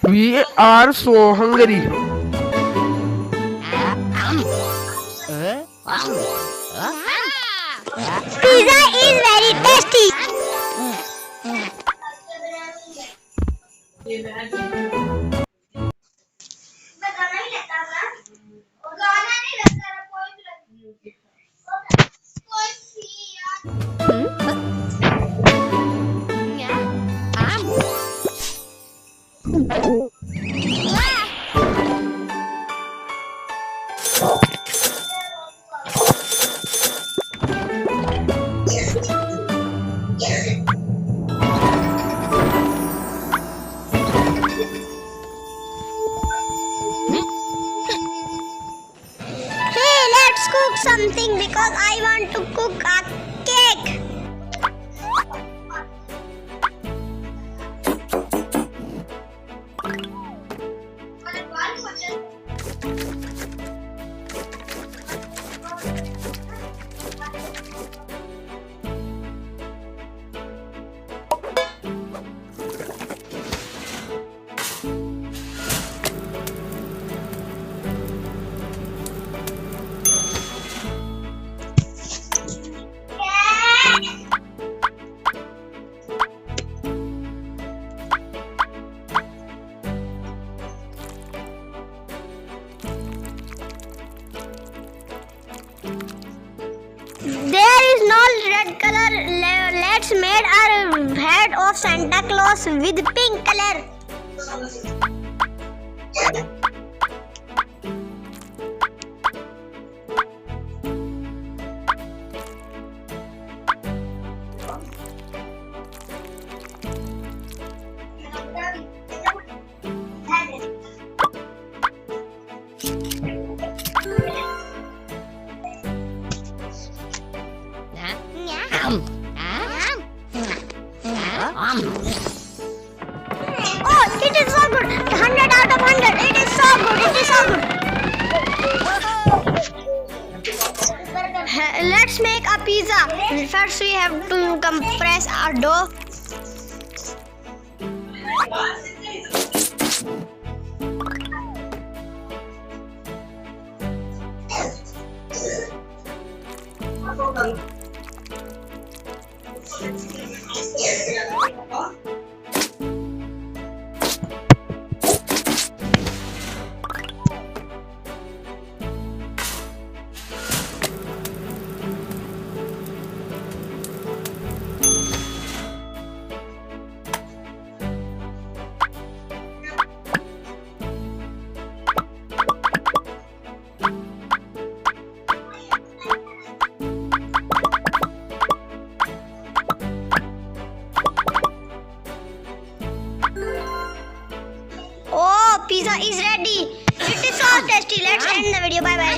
We are so hungry. Pizza is very tasty. Hey, let's cook something because I want to cook a cake. There is no red color. Let's make our head of Santa Claus with pink color. Oh, it is so good. 100 out of 100. It is so good. It is so good. Let's make a pizza. First, we have to compress our dough. Oh, pizza is ready. It is so tasty. Let's end the video. Bye bye.